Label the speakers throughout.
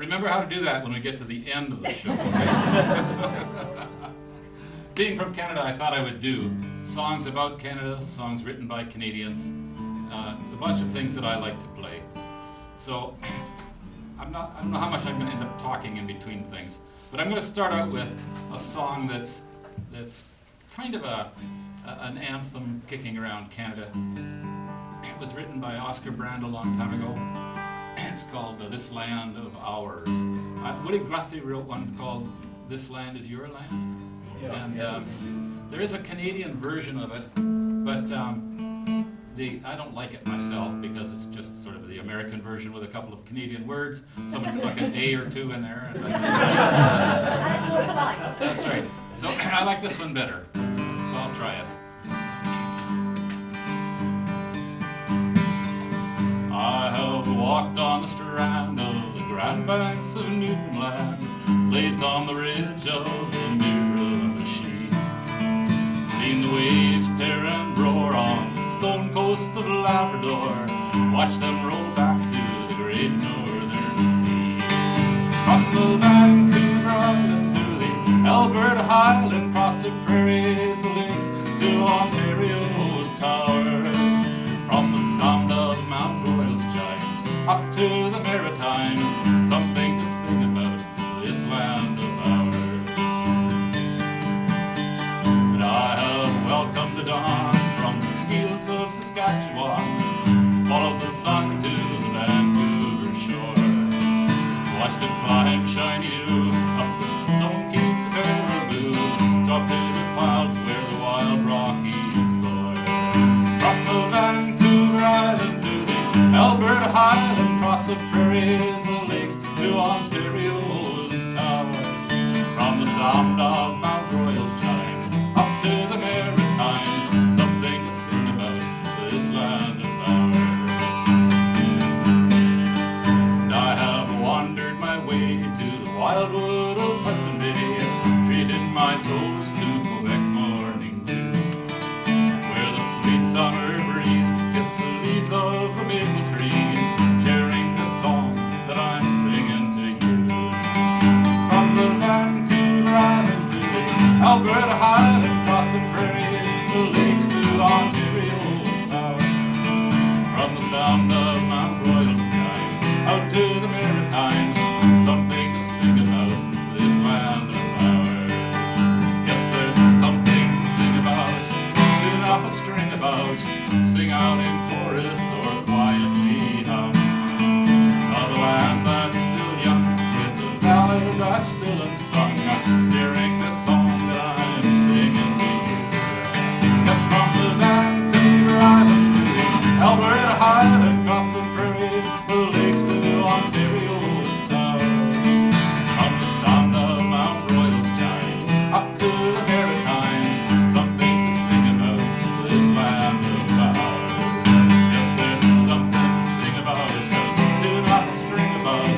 Speaker 1: remember how to do that when we get to the end of the show. Okay? Being from Canada, I thought I would do songs about Canada, songs written by Canadians, a bunch of things that I like to play. So I don't know how much I'm going to end up talking in between things, but I'm going to start out with a song that's kind of an anthem kicking around Canada. It was written by Oscar Brand a long time ago. It's called This Land of Ours. Woody Guthrie wrote one called This Land Is Your Land. Yeah. And there is a Canadian version of it, but I don't like it myself because it's just sort of the American version with a couple of Canadian words. Someone stuck an A or two in there. And
Speaker 2: that's more polite.
Speaker 1: That's right. So I like this one better, so I'll try it. I have walked on the strand of the Grand Banks of Newfoundland, blazed on the ridge of the Miramichi, seen the waves tear and roar on the stone coast of Labrador, watch them roll back to the great northern sea. From the Vancouver Island to the Alberta Highland, across the prairies, the lakes, to Ontario's towers, from the sound of Mount Royal's giants up to the Maritimes, something to sing about this land of ours. And I have welcomed the dawn from the fields of Saskatchewan, followed the sun to the Vancouver shore, watched it climb shiny up the stone keys of Caribou, drop to the clouds where the wild Rockies soar. From the Vancouver Island to the Alberta Highland, across the prairies, the lakes, to Ontario's towers, from the sound of Mount Royal's chimes up to the Maritimes, something to sing about this land of ours. And I have wandered my way to the wildwood of Hudson Bay, treated my toes to Quebec's morning dew, where the sweet summer breeze kisses the leaves of the maple trees, sharing the song that I'm singing to you. From the Vancouver Island to the Alberta Highland, across the prairies, the lakes, to Ontario's towers, from the sound of Mount Royal's chimes out to the Maritimes, something to sing about this land of ours. Yes, there's something to sing about, tune up a string about, sing out in chorus or quietly hum, of a land that's still young, with a ballad that's still unsung, hearing the song that I'm singing to you. Yes, from the Vancouver Island to the Alberta Highland, across the prairies, the lakes, to Ontario's towers, from the sound of Mount Royal's chimes up to the Maritimes, something to sing about this land of ours. Yes, there's something to sing about, tune up a string about,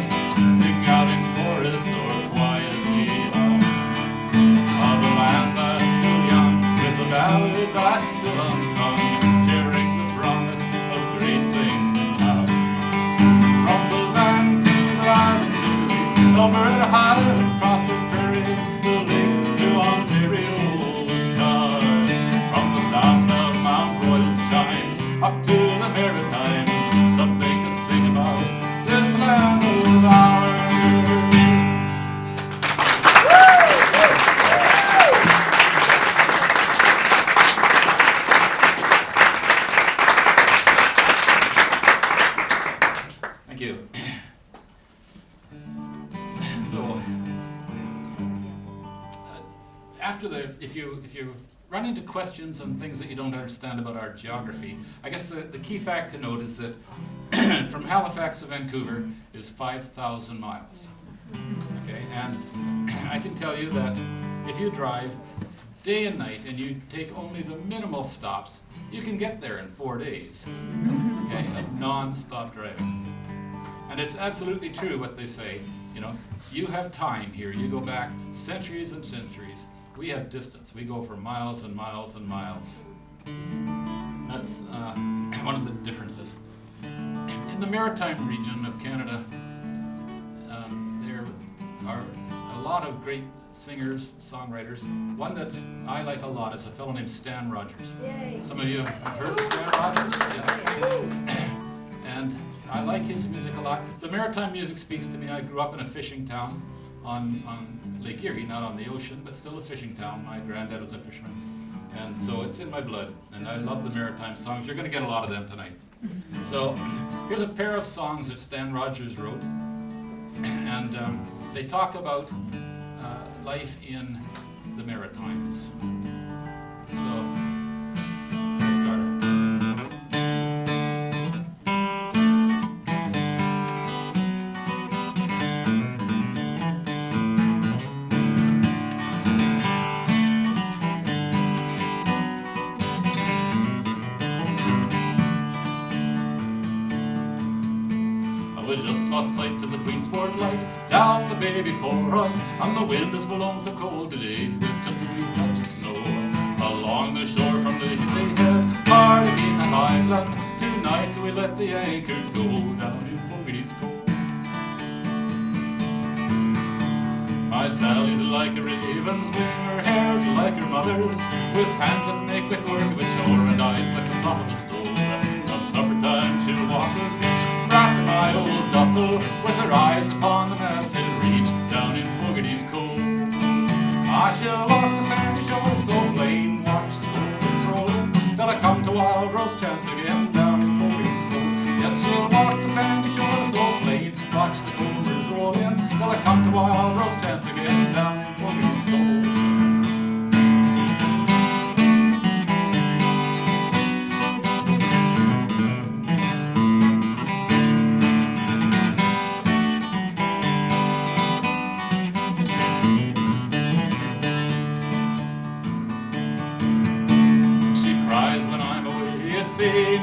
Speaker 1: sing out in chorus or quietly hum, of a land that's still young, with a ballad that's still unsung, sharing the promise of great things to come. From the Vancouver Island to the Alberta Highland, across the prairies, the lakes, to Ontario's towers, from the sound of Mount Royal's chimes up to the Maritimes, something to sing about this land of ours. Thank you. So, after if you run into questions and things that you don't understand about our geography, I guess the key fact to note is that from Halifax to Vancouver is 5,000 miles. Okay, and I can tell you that if you drive day and night and you take only the minimal stops, you can get there in 4 days. Okay, of non-stop driving. And it's absolutely true what they say. You know, you have time here. You go back centuries and centuries. We have distance. We go for miles and miles and miles. That's one of the differences. In the maritime region of Canada, are a lot of great singers, songwriters. One that I like a lot is a fellow named Stan Rogers.
Speaker 2: Yay.
Speaker 1: Some of you have heard of Stan Rogers? Yeah. And I like his music a lot. The maritime music speaks to me. I grew up in a fishing town on Lake Erie, not on the ocean, but still a fishing town. My granddad was a fisherman. And so it's in my blood. And I love the maritime songs. You're going to get a lot of them tonight. So here's a pair of songs that Stan Rogers wrote. And they talk about life in the Maritimes. So let's start. Just lost sight of the Queensport light down the bay before us, and the wind has blown so cold today with just a wee touch of snow. Along the shore from the Hitley Head, hard again an island, tonight we let the anchor go down in Fogarty's Cove. My Sally's like a raven's wing, her hair's like her mother's, with hands that make quick work of a chore and eyes like the top of the stove. Come supper time she'll walk the beach, wrapped in my old duffel, with her eyes upon the masthead reach down in Fogarty's Cove. I shall walk the sandy shore so plain, watch the coves rolling, till I come to Wild Rose Chance again down in Fogarty's Cove. Yes, she'll walk the sandy shore so plain, watch the coves rolling, till I come to Wild Rose Chance again down in Fogarty's Cove.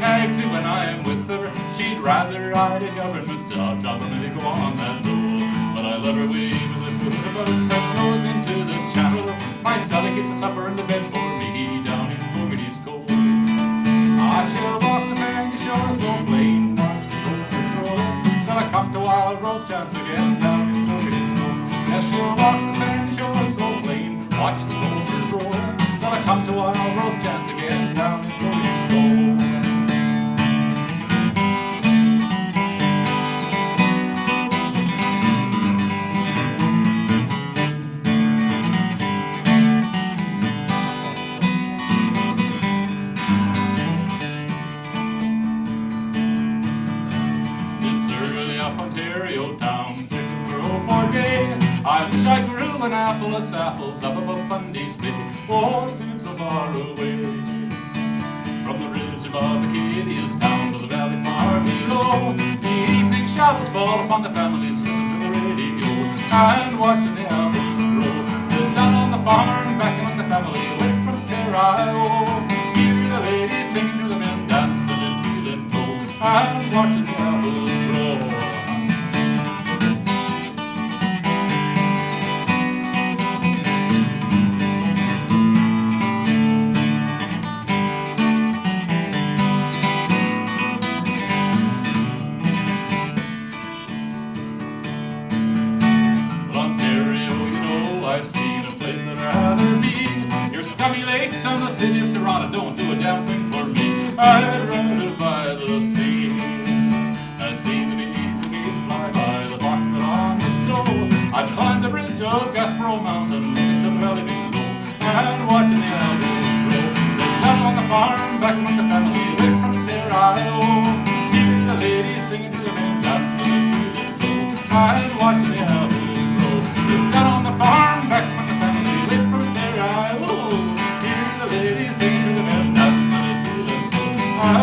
Speaker 1: Nags me when I am with her. She'd rather ride a government job than to go on that road. But I let her wave as I put her boat that goes into the channel. My Sally keeps a supper in the bed for me down in Fogarty's Cove. I shall walk the sandy shore so plain, watch the coves rolling, till I come to Wild Rose Chance again down in Fogarty's Cove. Yes, she'll walk the sandy shore so plain, watch the coves rolling, till I come to Wild Rose Chance again down in Fogarty's Cove. I grew an Annapolis apples up above Fundy's Bay. Oh, it seems so far away. From the ridge above Acadia's town to the valley far below, the evening shadows fall upon the families, listen to the radio, and watching the apples grow. Sit down on the farm, back among the family, away from Terrio. Hear the ladies singing to the men, dancing and feeling cold, and watching the apples grow. On the city of Toronto don't do a damn thing for me. I'd rather by the sea. I've seen the bees and bees fly by the fox but on the snow. I've climbed the ridge of Gaspereau Mountain, looking to the valley below, and watching the apples grow. Sit down on the farm, back among the family, away from Terrio. Hear the ladies singing to the men, dancing and feeling cold, and watching the apples grow. Sit down on the farm, back among the family, away from Terrio. Ladies singing to the men, dancing and feeling cold, I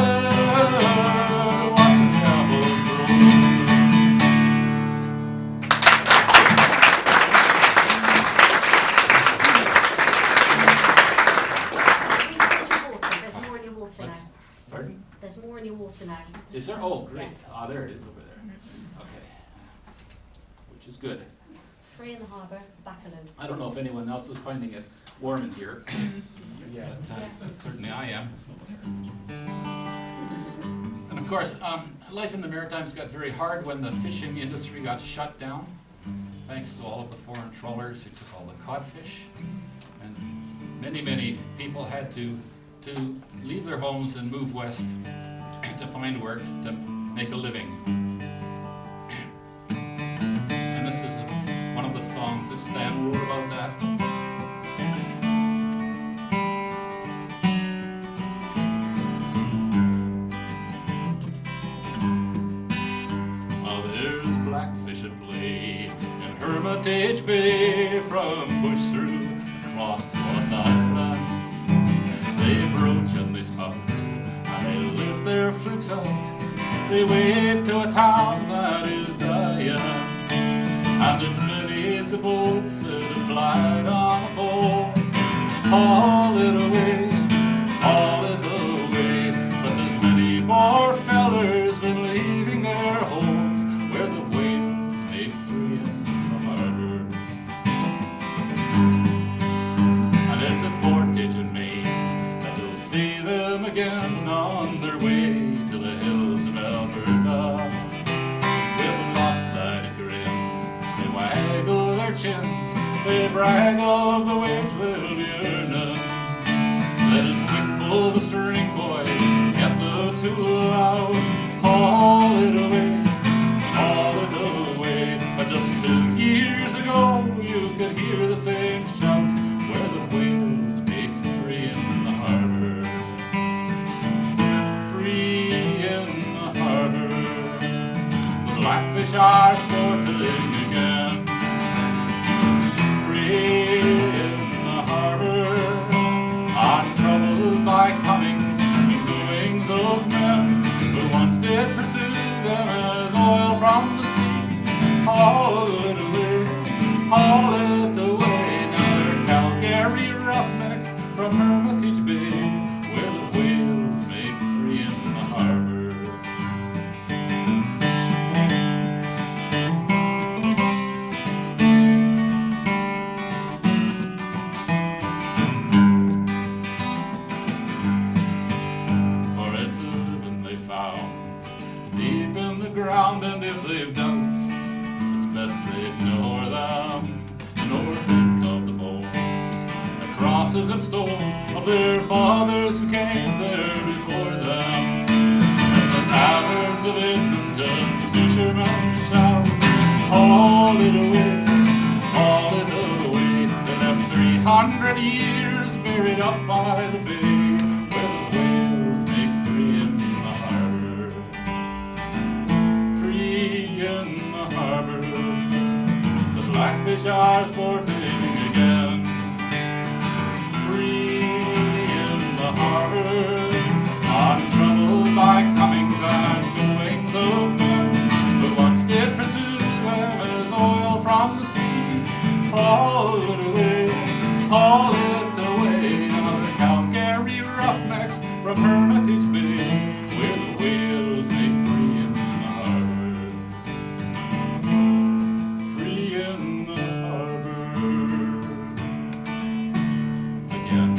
Speaker 1: watch the apples grow.
Speaker 2: There's more in your water now.
Speaker 1: Pardon?
Speaker 2: There's more in your water now.
Speaker 1: Is there? Oh, great.
Speaker 2: Yes.
Speaker 1: Ah, there it is over there. Okay. Which is good.
Speaker 2: Free in the harbour, Baccalieu.
Speaker 1: I don't know if anyone else is finding it warm in here.
Speaker 2: Yeah.
Speaker 1: But certainly I am. And of course, life in the Maritimes got very hard when the fishing industry got shut down. Thanks to all of the foreign trawlers who took all the codfish. And many, many people had to leave their homes and move west to find work, to make a living. And this is one of the songs that Stan wrote about that. Well, there's blackfish at play in Hermitage Bay, from Push Through across to Ross Island. They broach and they spout, and they lift their flukes out. They wave to a town that is dying, and as many as the boats that have glide on the foam, haul it away, haul it away. But there's many more fellers been leaving their homes where the whales make free in the harbour. And it's at Portage in Maine that you'll see them again on their way to the hills of Alberta. With lopsided grins, they waggle their chins, they brag of the wage they'll be earning. Let us quick pull the string, boy, get the tool out, haul it away, haul it away. But just 2 years ago, you could hear the same shout where the whales make free in the harbour. Free in the harbour. The blackfish are sporting again. Free in the harbour. Untroubled by comings and goings of men who once did pursue them as oil from the sea. Haul it away, haul it away. Now they're Calgary roughnecks from Hermitage Bay, where the whales make free in the harbour. For it's a living they found deep in the ground, and if they've doubts, it's best they ignore them, nor think of the bones, the crosses and stones of their fathers who came there before them. In the taverns of Edmonton, the fishermen shout, haul it away, haul it away. They left 300 years buried up by the bay, where the whales make free in the harbour. Free in the harbour. The blackfish are sporting again. Free in the harbour. Untroubled by comings and goings of men who once did pursue them as oil from the sea. Haul it away, haul it away. Another Calgary roughnecks from Hermitage Bay, where the whales make free in the harbour. Free in the harbour. Again.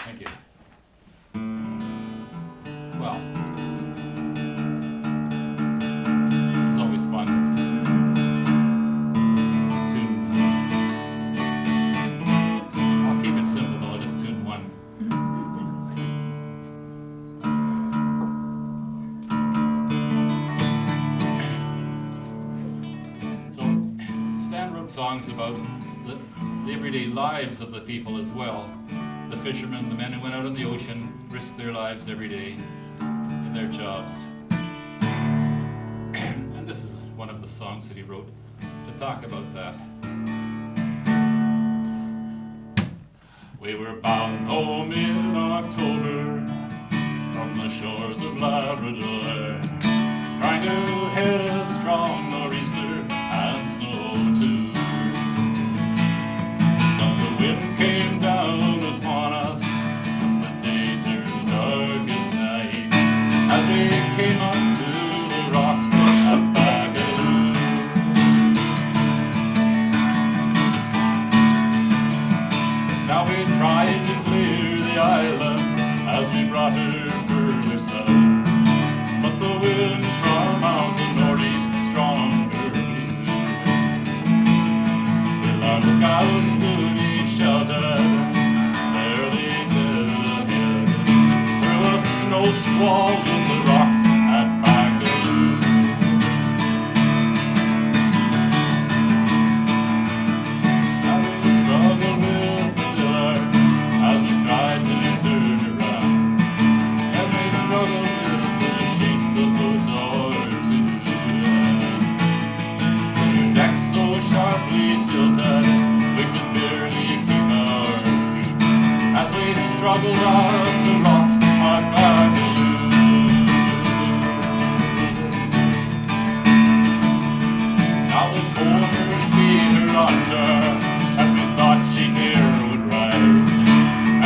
Speaker 1: Thank you. Well, this is always fun. I'll keep it simple though, I'll just tune one. So, Stan wrote songs about the everyday lives of the people as well. The fishermen, the men who went out on the ocean, risked their lives every day in their jobs. And this is one of the songs that he wrote to talk about that. We were bound home in October from the shores of Labrador, trying to head a strong nor'easter and snow too. But the wind came down upon us, the day turned dark as night, as we came how soon he shouted, there they did ahead, through a snow squall in the rocks at Baccalieu. Now we struggled with the tiller as we tried to turn around, and we struggled with the shapes of a door or two. The deck so sharply tilted, we could barely keep our feet as we struggled up the rocks at Baccalieu. Now the corners beat her under, and we thought she ne'er would rise,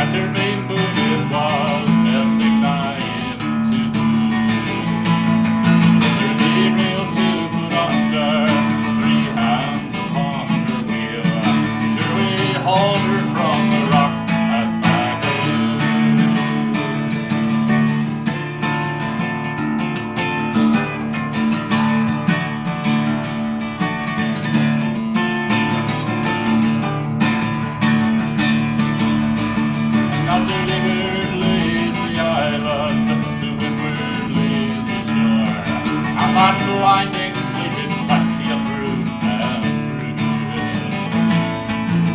Speaker 1: and her main boom it was bending nigh in two. With her lee rail to put under, three hands upon her wheel, sure we hauled her from the rocks at Baccalieu. Now to leeward lays the island, to windward lays the shore, and that blinding sleeping cuts you through and through.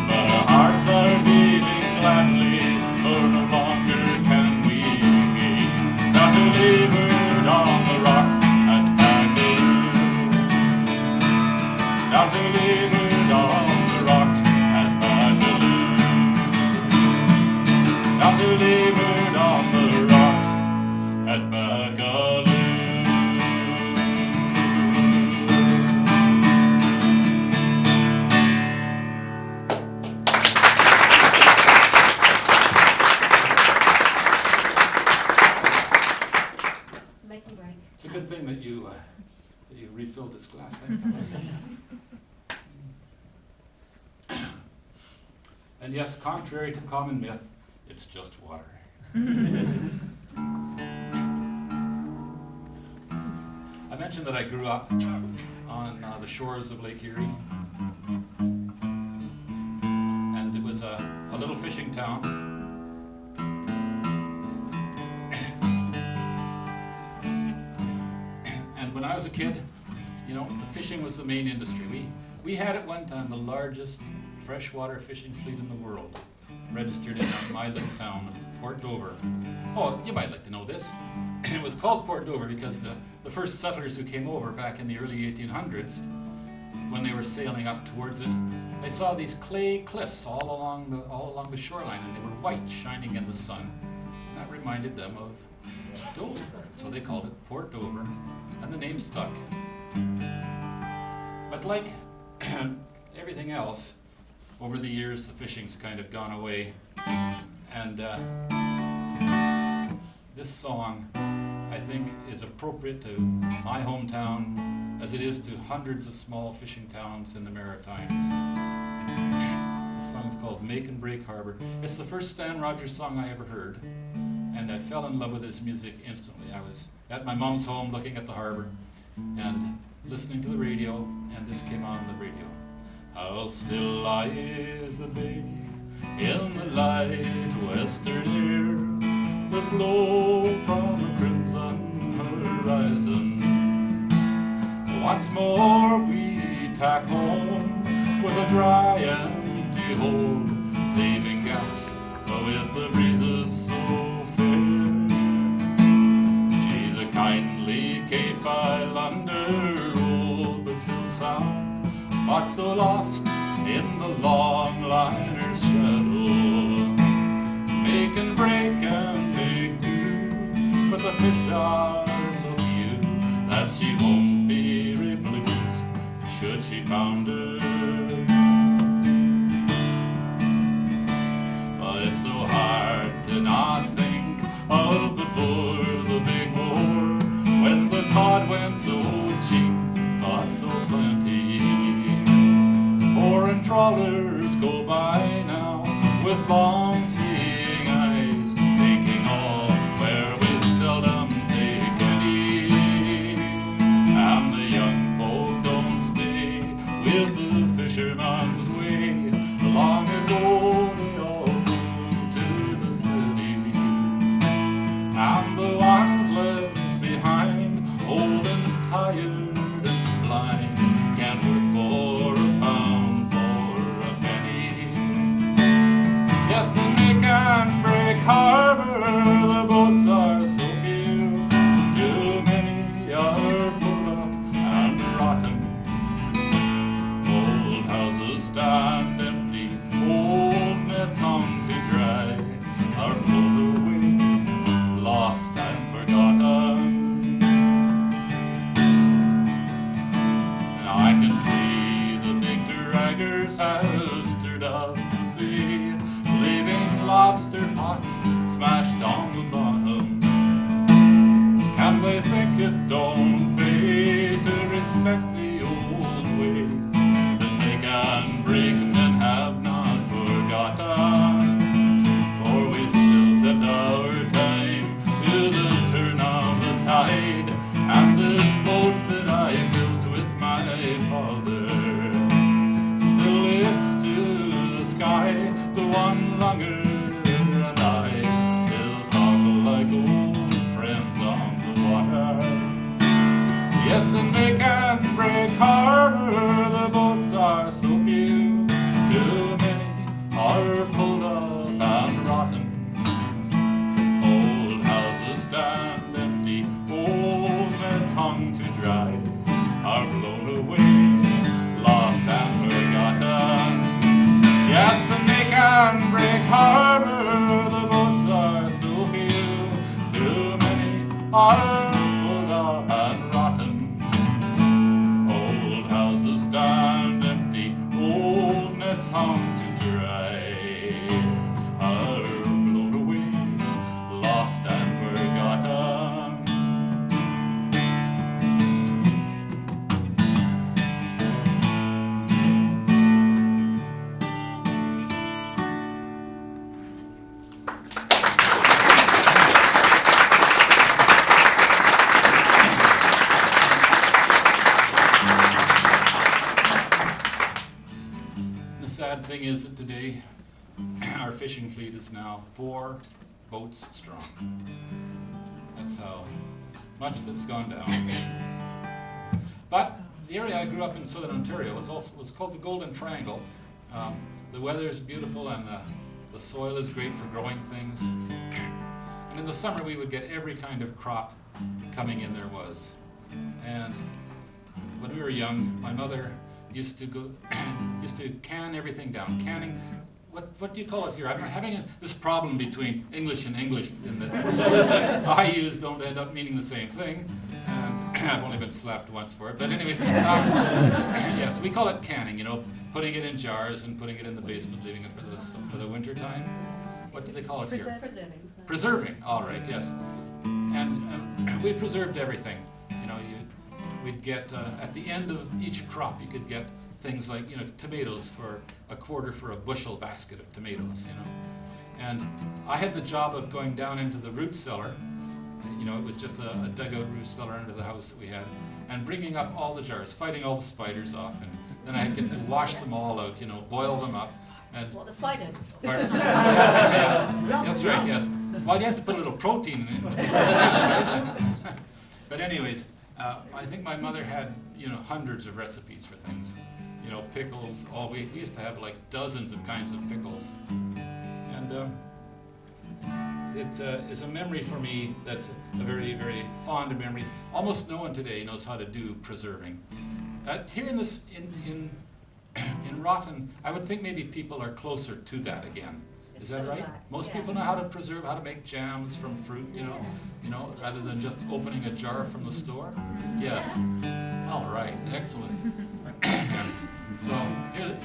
Speaker 1: But our hearts are beating gladly, for no longer can we gaze. Now to leeward on the rocks at Baccalieu. Now to leeward on the rocks at Baccalieu. Now to leeward on the rocks at Baccalieu.
Speaker 2: Make and break.
Speaker 3: It's a good thing that you refilled this glass next time. And yes, contrary to common myth, it's just water. I mentioned that I grew up on the shores of Lake Erie, and it was a little fishing town. And when I was a kid, you know, the fishing was the main industry. We had at one time the largest freshwater fishing fleet in the world, registered in my little town of Port Dover. Oh, you might like to know this. It was called Port Dover because the first settlers who came over back in the early 1800s, when they were sailing up towards it, they saw these clay cliffs all along the shoreline, and they were white, shining in the sun. And that reminded them of Dover, so they called it Port Dover, and the name stuck. But like everything else, over the years the fishing's kind of gone away, and this song, I think, is appropriate to my hometown as it is to hundreds of small fishing towns in the Maritimes. This song is called Make and Break Harbour. It's the first Stan Rogers song I ever heard, and I fell in love with his music instantly. I was at my mom's home looking at the harbour and listening to the radio, and this came on the radio. How still lies the bay in the light western airs that blow from a crimson horizon. Once more we tack home with a dry empty hold, saving gaps with the breezes so fair. She's a kindly Cape Islander, old but still sound, but so lost in the long liner's shadow. Make and break and make do, but the fish are so few that she won't be replaced should she founder. But it's so hard to not think of before the big war, when the cod went so cheap, but so plenty. Foreign trawlers go by now with long seeing eyes, thinking all where we seldom take any. And the young folk don't stay with the fisherman's way. The tigers have stirred up the bay, leaving lobster pots smashed on the bottom. Can they think it don't pay to respect the old ways that they can break and then have not forgotten? For we still set our time to the turn of the tide, and this boat that I built with my father still lifts to the sky. The one longer and I still talk like old friends on the water. Yes, and they can break harbor, the boats are so few, too many are pulled up and rotten. Old houses stand empty, old nets hung to dry, are blown away, lost and forgotten. Yes, and they can break harbor, the boats are so few, too many are pulled up and rotten. Old houses stand empty, old nets hung to dry, are blown away, lost and forgotten. The sad thing is that today our fishing fleet is now 4 boats strong. That's how much that's gone down. But the area I grew up in, southern Ontario, was called the Golden Triangle. The weather is beautiful and the soil is great for growing things. And in the summer we would get every kind of crop coming in there was. And when we were young, my mother used to can everything down. Canning, what do you call it here? I'm having this problem between English and English, in that the words that I use don't end up meaning the same thing. And I've only been slapped once for it. But anyways, yes, we call it canning. You know, putting it in jars and putting it in the basement, leaving it for the winter time. What do they call it here?
Speaker 2: Preserving.
Speaker 3: Preserving. All right. Yes. And we preserved everything. You know, we'd get at the end of each crop, you could get things like, you know, tomatoes for a quarter for a bushel basket of tomatoes, you know. And I had the job of going down into the root cellar. You know, it was just a dugout root cellar under the house that we had, and bringing up all the jars, fighting all the spiders off, and then I get to wash them all out, you know, boil them up. And
Speaker 2: What, the spiders?
Speaker 3: Pardon? Yeah, that's right, yes. Well, you have to put a little protein in it. But anyways, I think my mother had, you know, hundreds of recipes for things. You know, pickles. Oh, we used to have like dozens of kinds of pickles. And it is a memory for me that's a very, very fond memory. Almost no one today knows how to do preserving. Here in Rotten, I would think maybe people are closer to that again. Is that right? Most people know how to preserve, how to make jams from fruit, you know, rather than just opening a jar from the store. Yes. All right. Excellent. So here,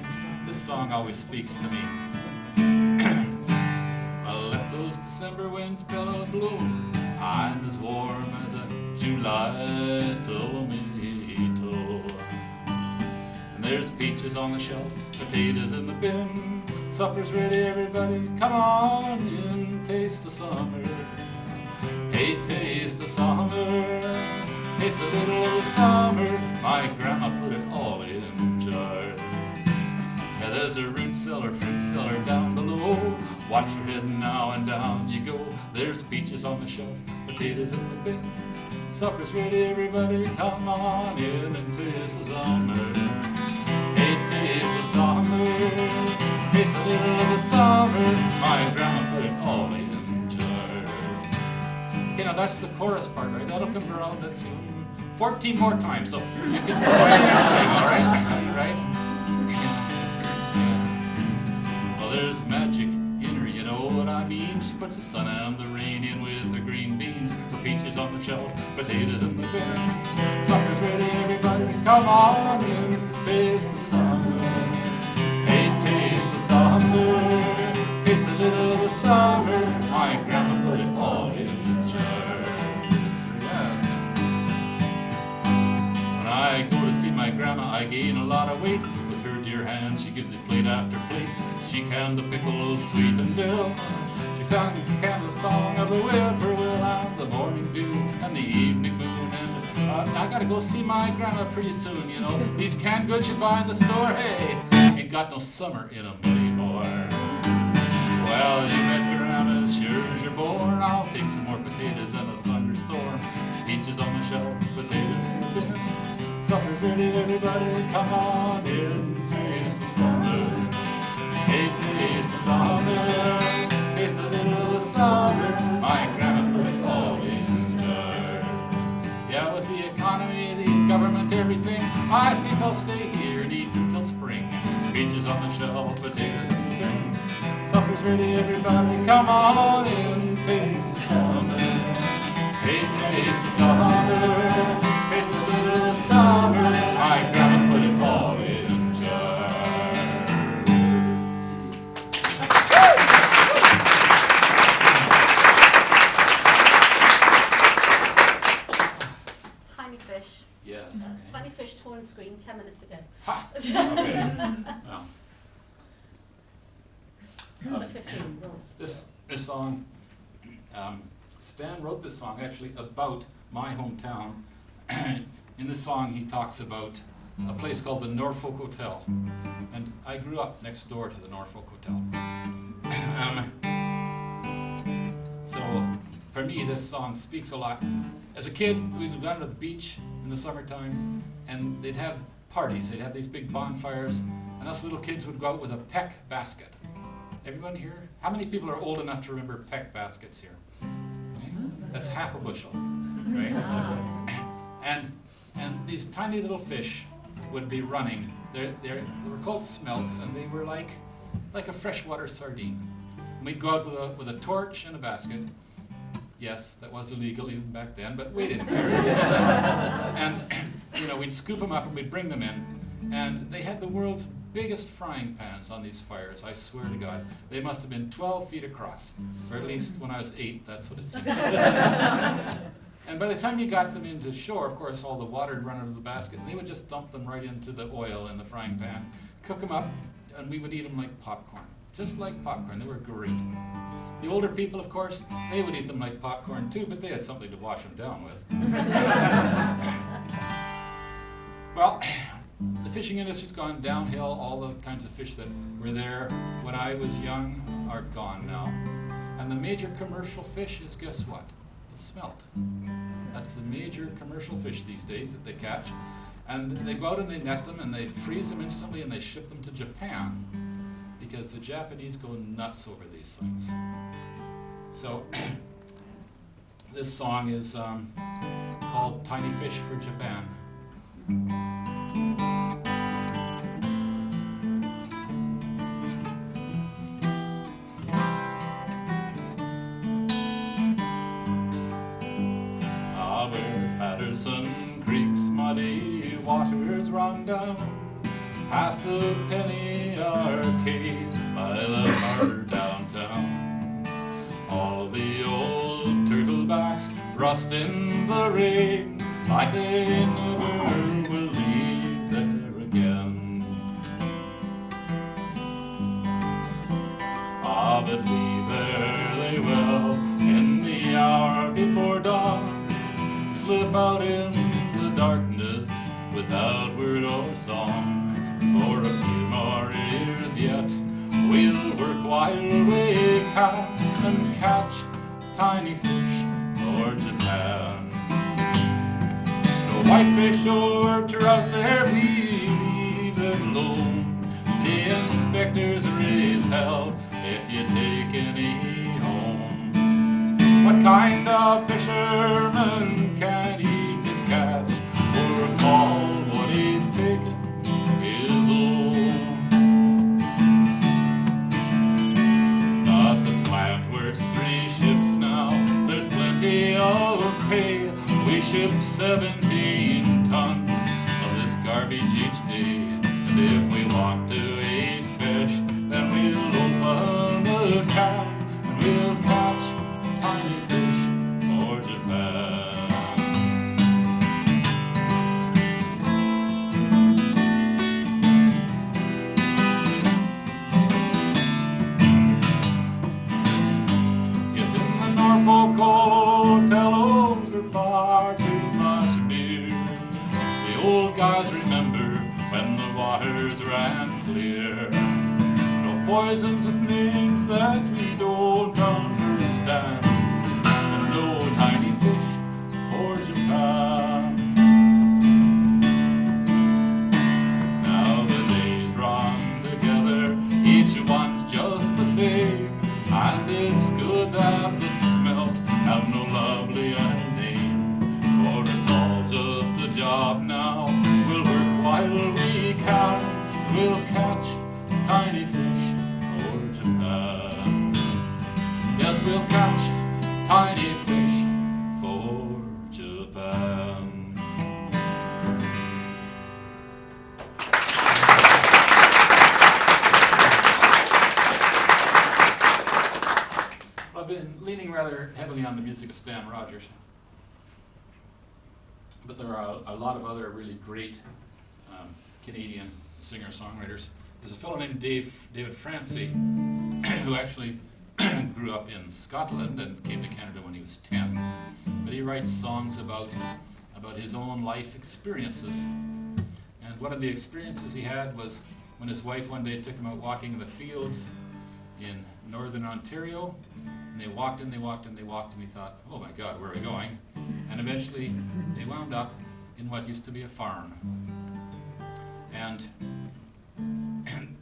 Speaker 3: this song always speaks to me. I'll let those December winds blow. I'm as warm as a July tomato. And there's peaches on the shelf, potatoes in the bin. Supper's ready, everybody, come on in, taste the summer. Hey, taste the summer, taste a little of the summer. My grandma put it all in jars. Yeah, there's a root cellar, fruit cellar down below. Watch your head now and down you go. There's peaches on the shelf, potatoes in the bin. Supper's ready, everybody, come on in and taste the summer. Hey, taste the summer, taste a little of the summer. My grandma put it all in jars. Okay, now that's the chorus part, right? That'll come around, let's see, 14 more times, so you can sing, all right? Right? Yeah. Well, there's magic in her, you know what I mean? She puts the sun and the rain in with her green beans. Her peaches on the shelf, potatoes in the bin. Supper's ready, everybody, come on in, taste the summer. her hand, she gives it plate after plate. She canned the pickles, sweet and dill. She canned the song of the whippoorwill and the morning dew and the evening moon. And I gotta go see my grandma pretty soon, you know. These canned goods you buy in the store, hey, ain't got no summer in them anymore. Well, you met grandma as sure as you're born. I'll take some more potatoes in a thunderstorm. Peaches on the shelf, potatoes in the bin. Supper's ready, everybody, come on in. Taste the summer. Hey, taste the summer. Taste a little of the summer. My grandma put it all in jars. Yeah, with the economy, the government, everything, I think I'll stay here and eat until spring. Peaches on the shelf, potatoes in the bin. Supper's ready, everybody, come on in. Taste the summer. Hey, taste the summer. Taste a little of the summer. My grandma put it all in jars.
Speaker 2: Tiny fish.
Speaker 3: Yes.
Speaker 2: Tiny fish torn screen 10 minutes ago.
Speaker 3: Ha! Okay. Well,
Speaker 2: Number 15.
Speaker 3: this song, Stan wrote this song actually about my hometown. In this song he talks about a place called the Norfolk Hotel. And I grew up next door to the Norfolk Hotel. So for me this song speaks a lot. As a kid we would go down to the beach in the summertime and they'd have parties. They'd have these big bonfires and us little kids would go out with a peck basket. Everyone here? How many people are old enough to remember peck baskets here? Okay. That's half a bushel, right? And these tiny little fish would be running. They were called smelts, and they were like a freshwater sardine. And we'd go out with a torch and a basket. Yes, that was illegal even back then, but we didn't care. And you know, we'd scoop them up and we'd bring them in, and they had the world's biggest frying pans on these fires, I swear to God. They must have been 12 feet across, or at least when I was 8, that's what it seemed. And by the time you got them into shore, of course, all the water would run out of the basket, and they would just dump them right into the oil in the frying pan, cook them up, and we would eat them like popcorn. Just like popcorn, they were great. The older people, of course, they would eat them like popcorn too, but they had something to wash them down with. Well, the fishing industry's gone downhill. All the kinds of fish that were there when I was young are gone now. And the major commercial fish is, guess what? The smelt. That's the major commercial fish these days that they catch. And they go out and they net them and they freeze them instantly and they ship them to Japan because the Japanese go nuts over these things. So this song is called Tiny Fish for Japan. Patterson Creek's muddy waters run down past the Penny Arcade by the Harbour downtown. All the old turtlebacks rust in the rain like they never will leave there again. Ah, but leave there they will in the hour before dawn, slip out in the darkness without word or song. For a few more years yet we'll work while we can and catch tiny fish for Japan. No whitefish or trout there, we leave it alone. The inspectors raise hell if you take any home. What kind of fisherman can eat his catch or call what he's taken his own? But the plant works 3 shifts now, there's plenty of pay. We ship 17 tons of this garbage each day. And if we want to eat fish, then we'll open the can and we'll catch tiny fish for Japan. clear. No poisons with names that we don't understand, and no tiny fish for Japan. Now the days run together, each one's just the same, and it's good that the smelt have no lovelier name. For it's all just a job now. We'll work while we can. We'll catch tiny fish for Japan. Yes, we'll catch tiny fish for Japan. I've been leaning rather heavily on the music of Stan Rogers, but there are a lot of other really great Canadian singer-songwriters. There's a fellow named David Francie who actually grew up in Scotland and came to Canada when he was 10. But he writes songs about his own life experiences. And one of the experiences he had was when his wife one day took him out walking in the fields in northern Ontario. And they walked and they walked and they walked, and he thought, oh my God, where are we going? And eventually they wound up in what used to be a farm. And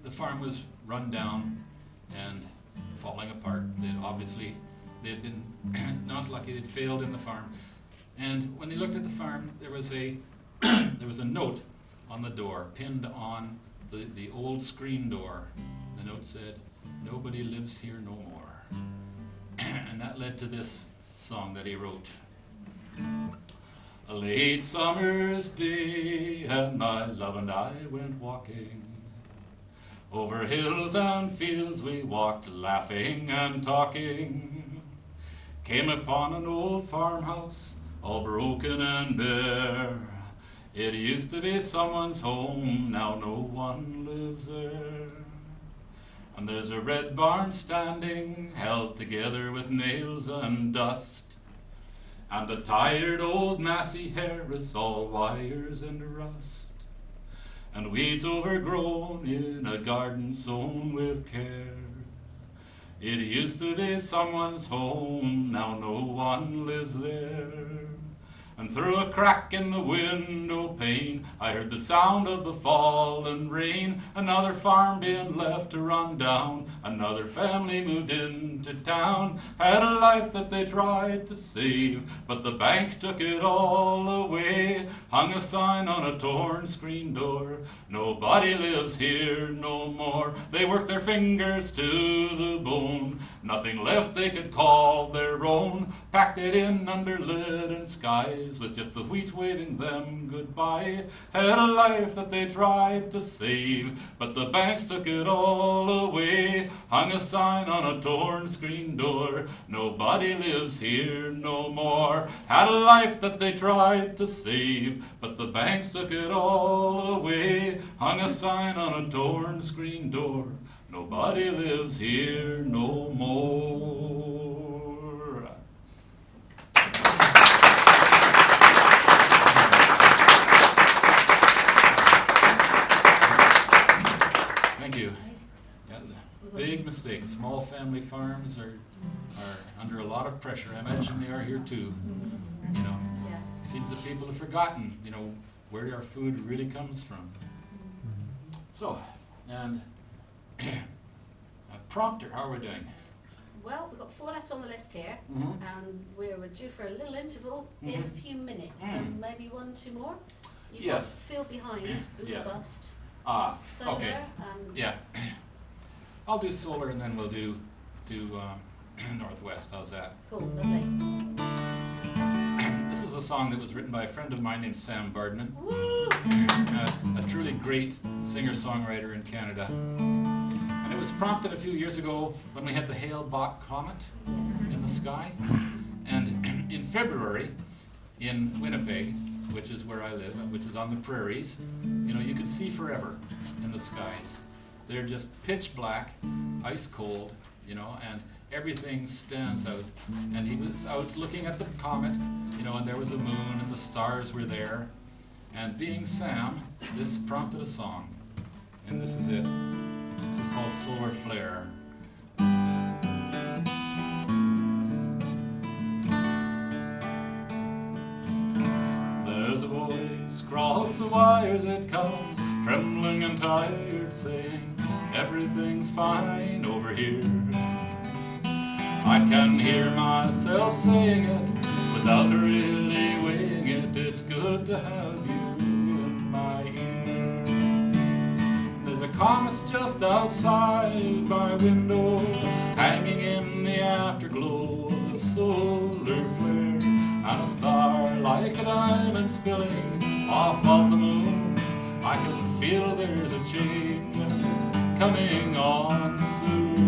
Speaker 3: the farm was run down and falling apart. They'd been not lucky, they'd failed in the farm. And when they looked at the farm, there was a note on the door, pinned on the old screen door. The note said, "Nobody lives here no more." And that led to this song that he wrote. A late summer's day, and my love and I went walking. Over hills and fields we walked, laughing and talking. Came upon an old farmhouse, all broken and bare. It used to be someone's home, now no one lives there. And there's a red barn standing, held together with nails and dust. And a tired old massy hair is all wires and rust. And weeds overgrown in a garden sown with care. It used to be someone's home, now no one lives there. And through a crack in the window pane, I heard the sound of the falling rain. Another farm being left to run down, another family moved into town. Had a life that they tried to save, but the bank took it all away. Hung a sign on a torn screen door, nobody lives here no more. They worked their fingers to the bone, nothing left they could call their own. Packed it in under lid and skies, with just the wheat waving them goodbye. Had a life that they tried to save, but the banks took it all away. Hung a sign on a torn screen door, nobody lives here no more. Had a life that they tried to save, but the banks took it all away. Hung a sign on a torn screen door, nobody lives here no more. Thank you. Yeah, big mistakes. Small family farms are under a lot of pressure. I imagine they are here too. You know, it seems that people have forgotten, you know, where our food really comes from. So, and prompter, how are we doing?
Speaker 2: Well, we've got 4 left on the list here, and we're due for a little interval in a few minutes, so maybe 1, 2 more. You've got Feel Behind, Boom Bust, Solar,
Speaker 3: okay.
Speaker 2: and...
Speaker 3: Yeah. I'll do Solar and then we'll do Northwest. How's that?
Speaker 2: Cool, lovely.
Speaker 3: This is a song that was written by a friend of mine named Sam Bardman.
Speaker 2: Woo!
Speaker 3: A truly great singer-songwriter in Canada. And it was prompted a few years ago when we had the Hale-Bopp comet in the sky. And in February, in Winnipeg, which is where I live, which is on the prairies, you know, you could see forever in the skies. They're just pitch black, ice cold, you know, and everything stands out. And he was out looking at the comet, you know, and there was a moon and the stars were there. And being Sam, this prompted a song. and this is it. This is called Solar Flare. There's a voice across the wires, it comes trembling and tired, saying everything's fine over here. I can hear myself saying it without really weighing it. It's good to have you in my ear. There's a comet just outside my window, hanging in the afterglow of the solar flare, and a star like a diamond spilling off of the moon. I can feel there's a change and it's coming on soon.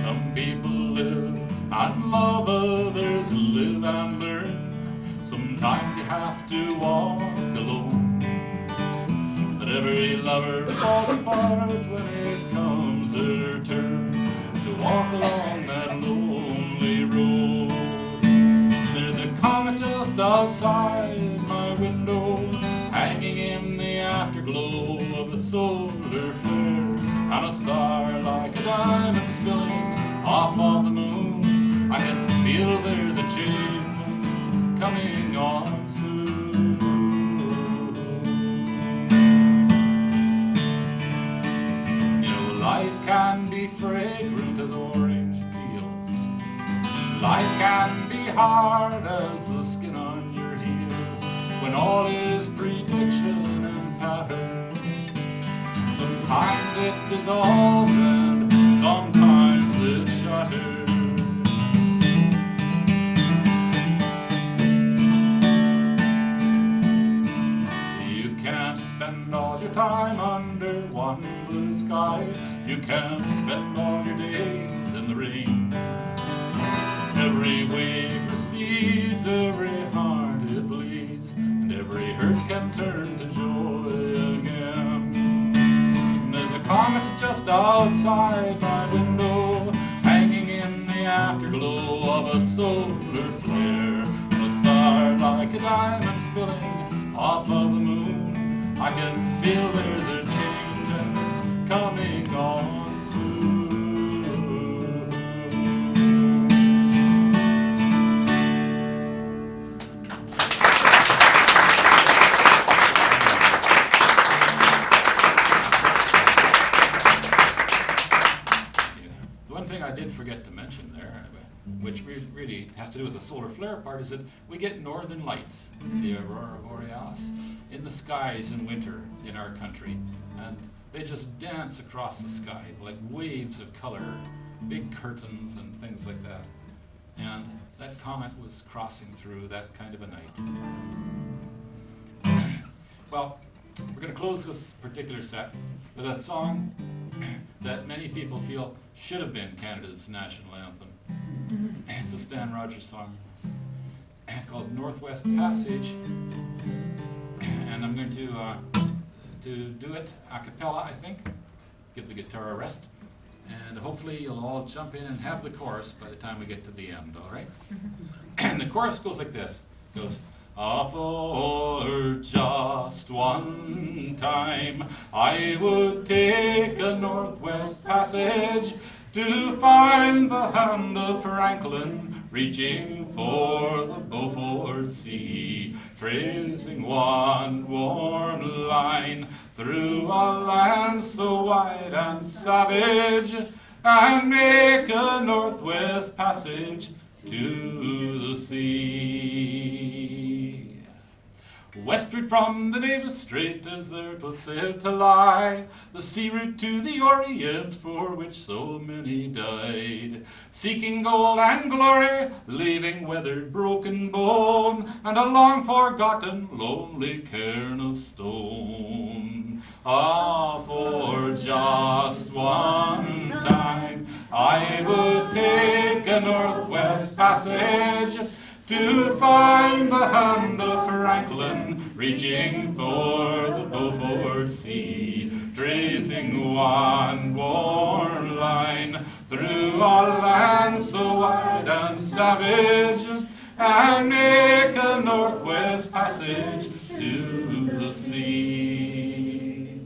Speaker 3: Some people live and love, others live and learn. Sometimes you have to walk alone, but every lover falls apart when it comes their turn to walk along that lonely road. There's a comet just outside my window, hanging in the afterglow of the solar flare, and a star like a diamond spilling off of the moon. I can feel there's a change and it's coming on soon. You know, life can be fragrant as orange peels. Life can be hard as the skin on your heels, when all is prediction and pattern. Sometimes it dissolves and sometimes it shatters. You can't spend all your time under one blue sky. You can't spend all your days in the rain. Every wave recedes, every heart it bleeds, and every hurt can turn to joy again. And there's a comet just outside my window, hanging in the afterglow of a solar flare, and a star like a diamond spilling off of the moon. I can feel there's a change and it's coming on soon. I did forget to mention there, which really has to do with the solar flare part, is that we get northern lights, the aurora borealis, in the skies in winter in our country, and they just dance across the sky like waves of color, big curtains and things like that. And that comet was crossing through that kind of a night. Well, we're going to close this particular set with a song that many people feel should have been Canada's national anthem. It's a Stan Rogers song called Northwest Passage, and I'm going to do it a cappella, I think, give the guitar a rest, and hopefully you'll all jump in and have the chorus by the time we get to the end, all right? And the chorus goes like this. It goes, for just one time I would take a northwest passage to find the hand of Franklin reaching for the Beaufort Sea, tracing one warm line through a land so wide and savage, and make a northwest passage to the sea. Westward from the Davis Strait as there 'twas said to lie, the sea route to the Orient for which so many died, seeking gold and glory, leaving weathered broken bone, and a long forgotten lonely cairn of stone. Ah, for just one time I would take a northwest passage to find the hand of Franklin reaching for the Beaufort Sea, tracing one warm line through a land so wide and savage, and make a northwest passage to the sea.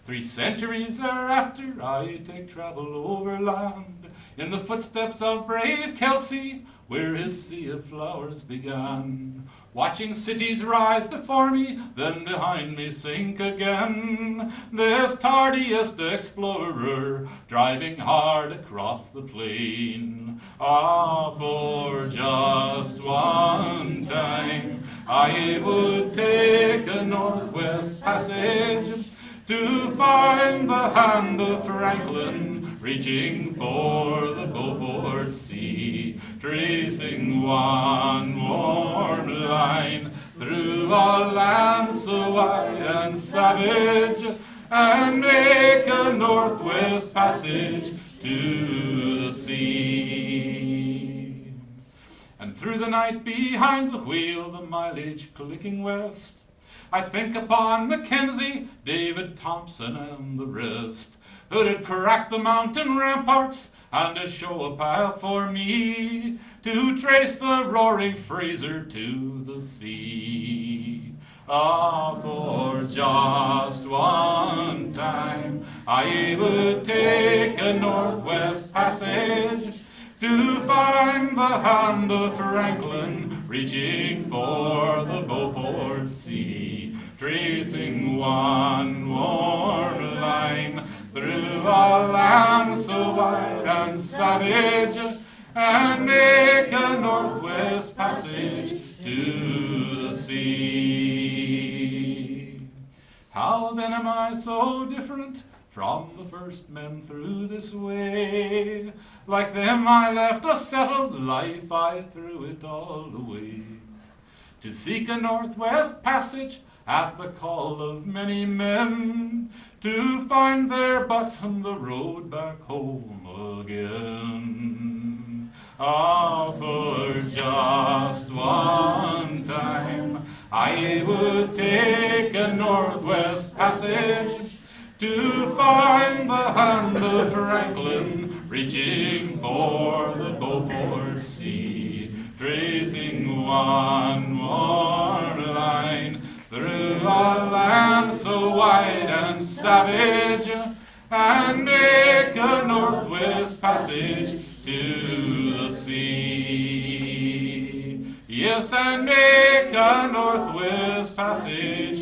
Speaker 3: 3 centuries thereafter I take travel overland, in the footsteps of brave Kelsey, where his sea of flowers began. Watching cities rise before me, then behind me sink again. This tardiest explorer, driving hard across the plain. Ah, for just one time, I would take a northwest passage to find the hand of Franklin, reaching for the Beaufort Sea, tracing one warm line through a land so wide and savage, and make a northwest passage to the sea. And through the night behind the wheel, the mileage clicking west, I think upon Mackenzie, David Thompson, and the rest, who did crack the mountain ramparts and to show a path for me to trace the roaring Fraser to the sea. Ah, for just one time I would take a northwest passage to find the hand of Franklin, reaching for the Beaufort Sea, tracing one warm line through a land so wide and savage, and make a northwest passage to the sea. How then am I so different from the first men through this way? Like them I left a settled life, I threw it all away, to seek a northwest passage at the call of many men, to find there but the road back home again. Ah, for just one time I would take a northwest passage to find the hand of Franklin, reaching for the Beaufort Sea, tracing one warm line through a land so wide and savage, and make a northwest passage to the sea. Yes, and make a northwest passage